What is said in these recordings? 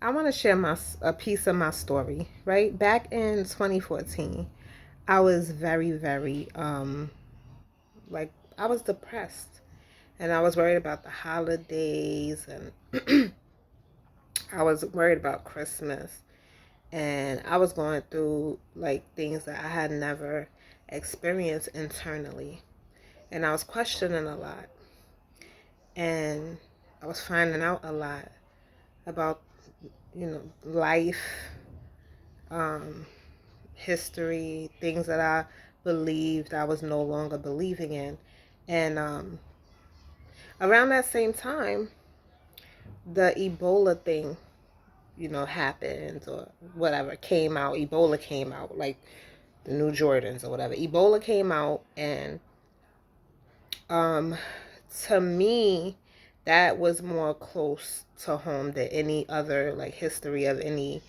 I want to share a piece of my story. Right back in 2014, I was very like I was depressed, and I was worried about the holidays, and I was worried about Christmas, and I was going through like things that I had never experienced internally, and I was questioning a lot, and I was finding out a lot about life, um, history, things that I believed I was no longer believing in. And around that same time, the Ebola thing, happened or whatever, came out. Ebola came out, like the new Jordans or whatever. Ebola came out, and um, to me, that was more close to home than any other like history of any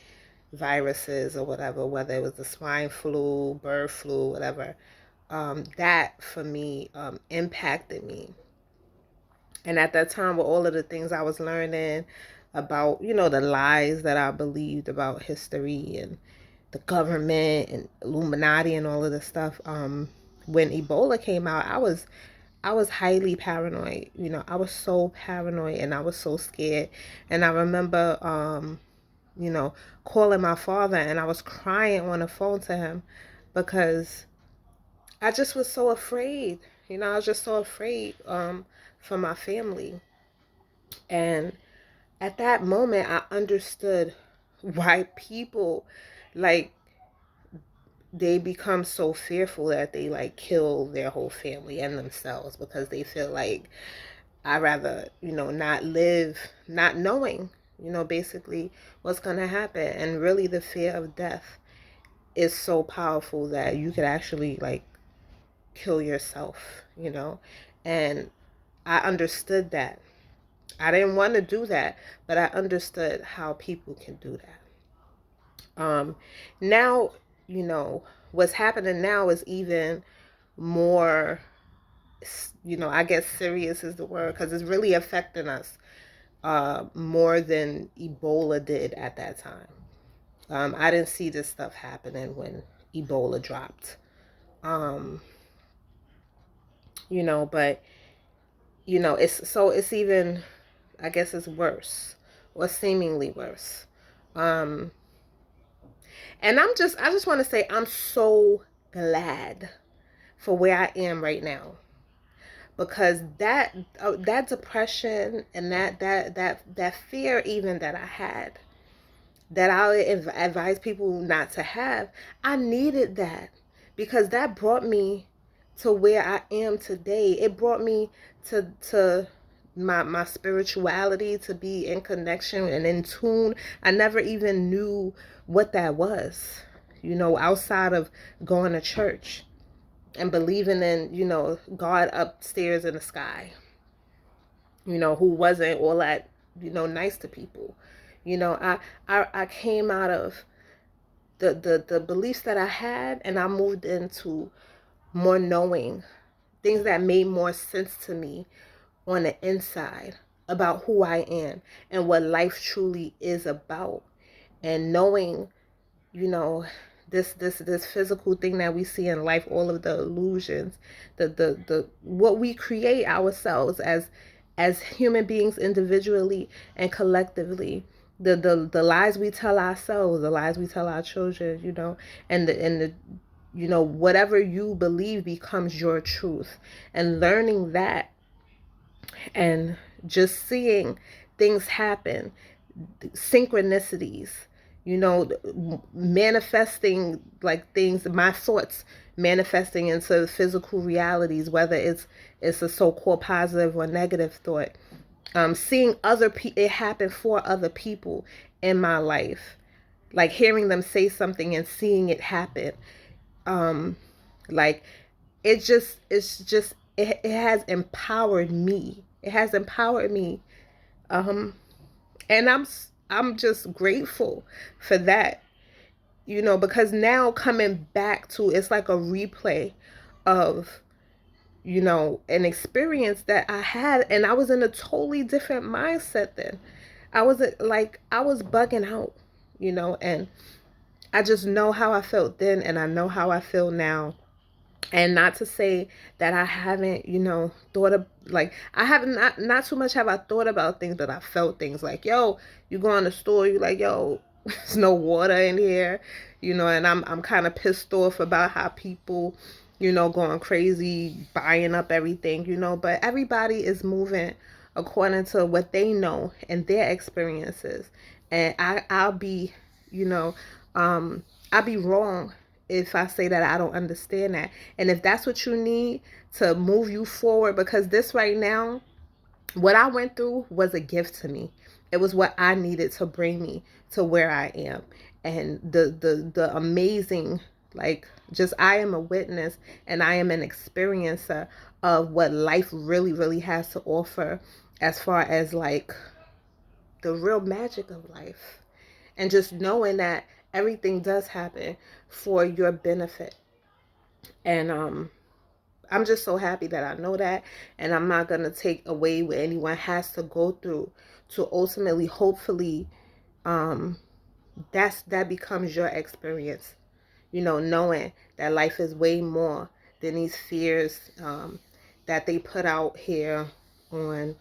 viruses or whatever, whether it was the swine flu, bird flu, whatever. That for me impacted me. And at that time, with all of the things I was learning about, the lies that I believed about history and the government and Illuminati and all of this stuff, when Ebola came out, I was highly paranoid. I was so paranoid and I was so scared. And I remember, you know, calling my father, and I was crying on the phone to him because I just was so afraid. I was just so afraid for my family. And at that moment, I understood why people like they become so fearful that they like kill their whole family and themselves because they feel like I rather, not live not knowing, basically what's going to happen. And really the fear of death is so powerful that you could actually like kill yourself, And I understood that. I didn't want to do that, but I understood how people can do that. Now, you know, what's happening now is even more, I guess serious is the word because it's really affecting us more than Ebola did at that time. I didn't see this stuff happening when Ebola dropped. Um, but it's even, I guess it's worse or seemingly worse. Um, and I just want to say I'm so glad for where I am right now because that depression and that fear even that I had that I would advise people not to have, I needed that because that brought me to where I am today. It brought me to my spirituality, to be in connection and in tune. I never even knew what that was, outside of going to church and believing in, God upstairs in the sky, who wasn't all that, nice to people. I came out of the beliefs that I had, and I moved into more knowing things that made more sense to me on the inside about who I am and what life truly is about. And knowing, you know, this physical thing that we see in life, all of the illusions, the what we create ourselves as human beings individually and collectively, the lies we tell ourselves, the lies we tell our children, and the whatever you believe becomes your truth. And learning that and just seeing things happen, synchronicities, manifesting like things, my thoughts manifesting into physical realities, whether it's a so-called positive or negative thought. Seeing it happen for other people in my life, like hearing them say something and seeing it happen. Um, like it has empowered me. It has empowered me. Um, and I'm just grateful for that, because now coming back to, it's like a replay of, an experience that I had, and I was in a totally different mindset then. I was like, I was bugging out, and I just know how I felt then, and I know how I feel now. And not to say that I haven't, thought of, like, I haven't, not too much have I thought about things, but I felt things like, yo, you go in the store, you like, yo, there's no water in here, and I'm kind of pissed off about how people, going crazy, buying up everything, but everybody is moving according to what they know and their experiences. And I'll be, you know, I'll be wrong if I say that I don't understand that. And if that's what you need to move you forward, because this right now, what I went through was a gift to me. It was what I needed to bring me to where I am. And the amazing, like, just, I am a witness and I am an experiencer of what life really, really has to offer, as far as like the real magic of life. And just knowing that everything does happen for your benefit. And I'm just so happy that I know that, and I'm not going to take away what anyone has to go through to ultimately, hopefully, um, that becomes your experience, knowing that life is way more than these fears that they put out here on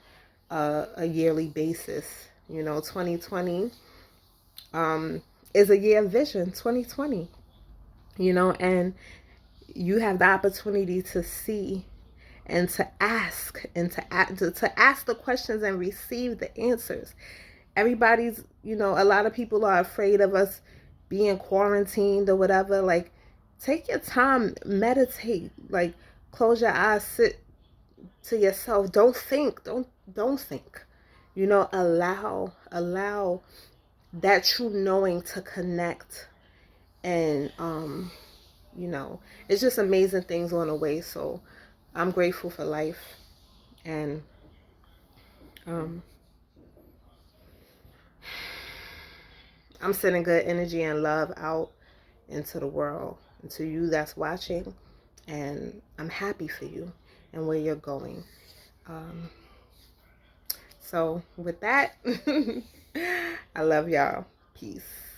a yearly basis. 2020 is a year of vision, 2020, and you have the opportunity to see and to ask and to ask the questions and receive the answers. Everybody's, a lot of people are afraid of us being quarantined or whatever. Like, take your time, meditate, like, close your eyes, sit to yourself. Don't think, don't think. Allow that true knowing to connect. And it's just amazing things on the way. So I'm grateful for life. And um, I'm sending good energy and love out into the world, and to you that's watching. And I'm happy for you and where you're going. So with that, I love y'all. Peace.